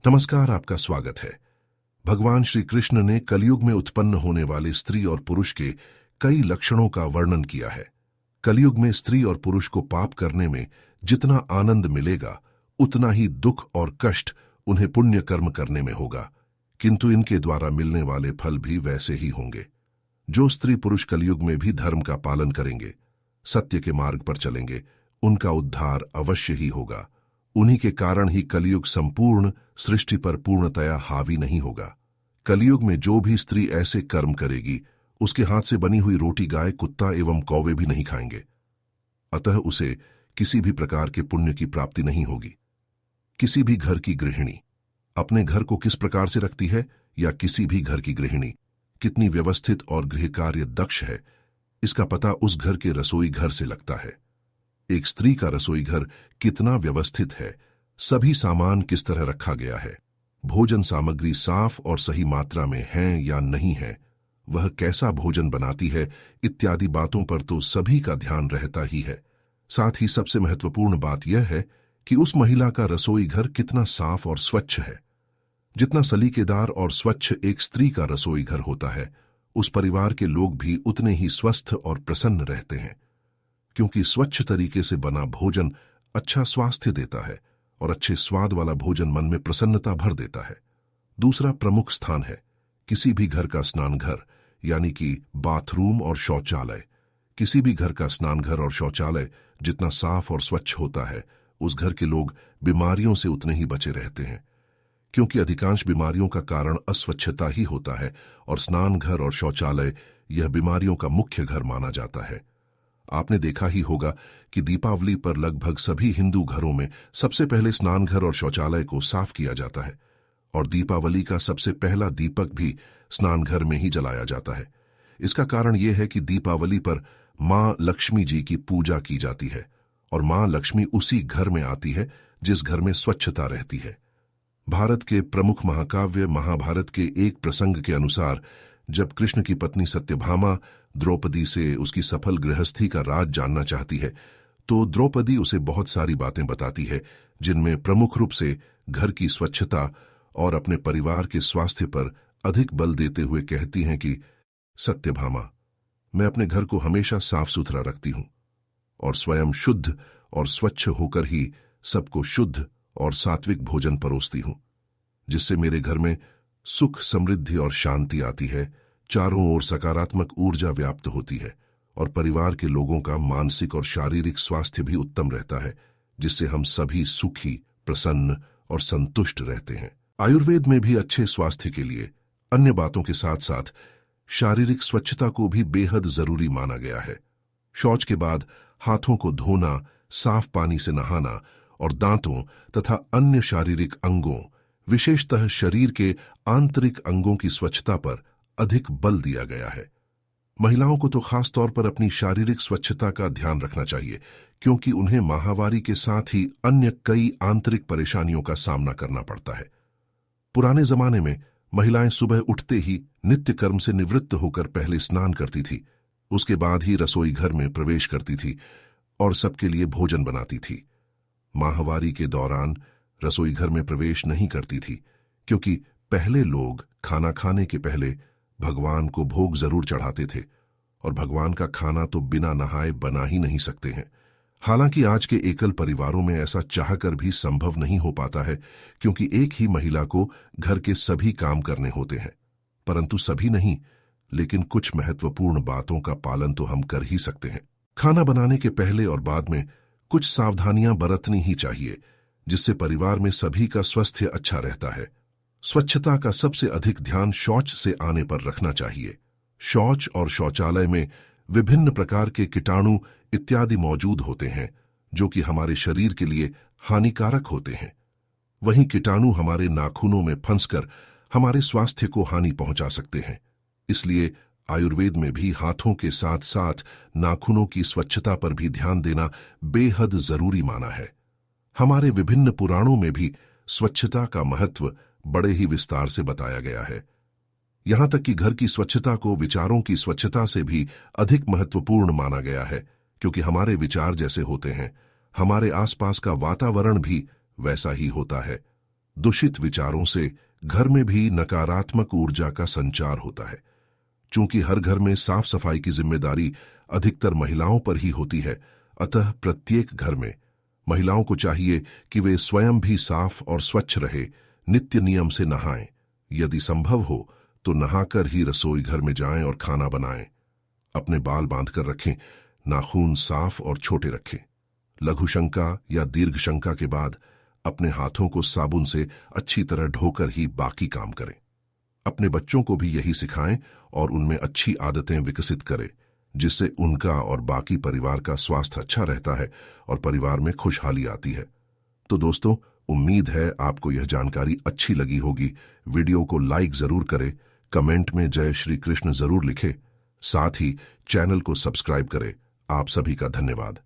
नमस्कार, आपका स्वागत है। भगवान श्री कृष्ण ने कलयुग में उत्पन्न होने वाले स्त्री और पुरुष के कई लक्षणों का वर्णन किया है। कलयुग में स्त्री और पुरुष को पाप करने में जितना आनंद मिलेगा, उतना ही दुख और कष्ट उन्हें पुण्य कर्म करने में होगा, किंतु इनके द्वारा मिलने वाले फल भी वैसे ही होंगे। जो स्त्री पुरुष कलयुग में भी धर्म का पालन करेंगे, सत्य के मार्ग पर चलेंगे, उनका उद्धार अवश्य ही होगा। उन्हीं के कारण ही कलयुग संपूर्ण सृष्टि पर पूर्णतया हावी नहीं होगा। कलयुग में जो भी स्त्री ऐसे कर्म करेगी, उसके हाथ से बनी हुई रोटी गाय, कुत्ता एवं कौवे भी नहीं खाएंगे। अतः उसे किसी भी प्रकार के पुण्य की प्राप्ति नहीं होगी। किसी भी घर की गृहिणी अपने घर को किस प्रकार से रखती है, या किसी भी घर की गृहिणी कितनी व्यवस्थित और गृह कार्य दक्ष है, इसका पता उस घर के रसोई घर से लगता है। एक स्त्री का रसोई घर कितना व्यवस्थित है, सभी सामान किस तरह रखा गया है, भोजन सामग्री साफ और सही मात्रा में है या नहीं है, वह कैसा भोजन बनाती है, इत्यादि बातों पर तो सभी का ध्यान रहता ही है। साथ ही सबसे महत्वपूर्ण बात यह है कि उस महिला का रसोई घर कितना साफ और स्वच्छ है। जितना सलीकेदार और स्वच्छ एक स्त्री का रसोई घर होता है, उस परिवार के लोग भी उतने ही स्वस्थ और प्रसन्न रहते हैं, क्योंकि स्वच्छ तरीके से बना भोजन अच्छा स्वास्थ्य देता है और अच्छे स्वाद वाला भोजन मन में प्रसन्नता भर देता है। दूसरा प्रमुख स्थान है किसी भी घर का स्नान घर, यानी कि बाथरूम और शौचालय। किसी भी घर का स्नान घर और शौचालय जितना साफ और स्वच्छ होता है, उस घर के लोग बीमारियों से उतने ही बचे रहते हैं, क्योंकि अधिकांश बीमारियों का कारण अस्वच्छता ही होता है और स्नान घर और शौचालय यह बीमारियों का मुख्य घर माना जाता है। आपने देखा ही होगा कि दीपावली पर लगभग सभी हिंदू घरों में सबसे पहले स्नान घर और शौचालय को साफ किया जाता है, और दीपावली का सबसे पहला दीपक भी स्नान घर में ही जलाया जाता है। इसका कारण यह है कि दीपावली पर मां लक्ष्मी जी की पूजा की जाती है, और मां लक्ष्मी उसी घर में आती है जिस घर में स्वच्छता रहती है। भारत के प्रमुख महाकाव्य महाभारत के एक प्रसंग के अनुसार, जब कृष्ण की पत्नी सत्यभामा द्रौपदी से उसकी सफल गृहस्थी का राज जानना चाहती है, तो द्रौपदी उसे बहुत सारी बातें बताती है, जिनमें प्रमुख रूप से घर की स्वच्छता और अपने परिवार के स्वास्थ्य पर अधिक बल देते हुए कहती हैं कि सत्यभामा, मैं अपने घर को हमेशा साफ सुथरा रखती हूं और स्वयं शुद्ध और स्वच्छ होकर ही सबको शुद्ध और सात्विक भोजन परोसती हूं, जिससे मेरे घर में सुख, समृद्धि और शांति आती है, चारों ओर सकारात्मक ऊर्जा व्याप्त होती है और परिवार के लोगों का मानसिक और शारीरिक स्वास्थ्य भी उत्तम रहता है, जिससे हम सभी सुखी, प्रसन्न और संतुष्ट रहते हैं। आयुर्वेद में भी अच्छे स्वास्थ्य के लिए अन्य बातों के साथ साथ शारीरिक स्वच्छता को भी बेहद जरूरी माना गया है। शौच के बाद हाथों को धोना, साफ पानी से नहाना और दांतों तथा अन्य शारीरिक अंगों, विशेषतः शरीर के आंतरिक अंगों की स्वच्छता पर अधिक बल दिया गया है। महिलाओं को तो खास तौर पर अपनी शारीरिक स्वच्छता का ध्यान रखना चाहिए, क्योंकि उन्हें माहवारी के साथ ही अन्य कई आंतरिक परेशानियों का सामना करना पड़ता है। पुराने जमाने में महिलाएं सुबह उठते ही नित्य कर्म से निवृत्त होकर पहले स्नान करती थी, उसके बाद ही रसोई घर में प्रवेश करती थी और सबके लिए भोजन बनाती थी। माहवारी के दौरान रसोई घर में प्रवेश नहीं करती थी, क्योंकि पहले लोग खाना खाने के पहले भगवान को भोग जरूर चढ़ाते थे, और भगवान का खाना तो बिना नहाए बना ही नहीं सकते हैं। हालांकि आज के एकल परिवारों में ऐसा चाहकर भी संभव नहीं हो पाता है, क्योंकि एक ही महिला को घर के सभी काम करने होते हैं। परंतु सभी नहीं, लेकिन कुछ महत्वपूर्ण बातों का पालन तो हम कर ही सकते हैं। खाना बनाने के पहले और बाद में कुछ सावधानियां बरतनी ही चाहिए, जिससे परिवार में सभी का स्वास्थ्य अच्छा रहता है। स्वच्छता का सबसे अधिक ध्यान शौच से आने पर रखना चाहिए। शौच और शौचालय में विभिन्न प्रकार के कीटाणु इत्यादि मौजूद होते हैं, जो कि हमारे शरीर के लिए हानिकारक होते हैं। वहीं कीटाणु हमारे नाखूनों में फंसकर हमारे स्वास्थ्य को हानि पहुंचा सकते हैं। इसलिए आयुर्वेद में भी हाथों के साथ साथ नाखूनों की स्वच्छता पर भी ध्यान देना बेहद जरूरी माना है। हमारे विभिन्न पुराणों में भी स्वच्छता का महत्व बड़े ही विस्तार से बताया गया है। यहां तक कि घर की स्वच्छता को विचारों की स्वच्छता से भी अधिक महत्वपूर्ण माना गया है, क्योंकि हमारे विचार जैसे होते हैं, हमारे आसपास का वातावरण भी वैसा ही होता है। दूषित विचारों से घर में भी नकारात्मक ऊर्जा का संचार होता है। चूंकि हर घर में साफ सफाई की जिम्मेदारी अधिकतर महिलाओं पर ही होती है, अतः प्रत्येक घर में महिलाओं को चाहिए कि वे स्वयं भी साफ और स्वच्छ रहे, नित्य नियम से नहाएं, यदि संभव हो तो नहाकर ही रसोई घर में जाएं और खाना बनाएं। अपने बाल बांधकर रखें, नाखून साफ और छोटे रखें। लघु शंका या दीर्घ शंका के बाद अपने हाथों को साबुन से अच्छी तरह धोकर ही बाकी काम करें। अपने बच्चों को भी यही सिखाएं और उनमें अच्छी आदतें विकसित करें, जिससे उनका और बाकी परिवार का स्वास्थ्य अच्छा रहता है और परिवार में खुशहाली आती है। तो दोस्तों, उम्मीद है आपको यह जानकारी अच्छी लगी होगी। वीडियो को लाइक जरूर करें, कमेंट में जय श्री कृष्ण जरूर लिखें, साथ ही चैनल को सब्सक्राइब करें। आप सभी का धन्यवाद।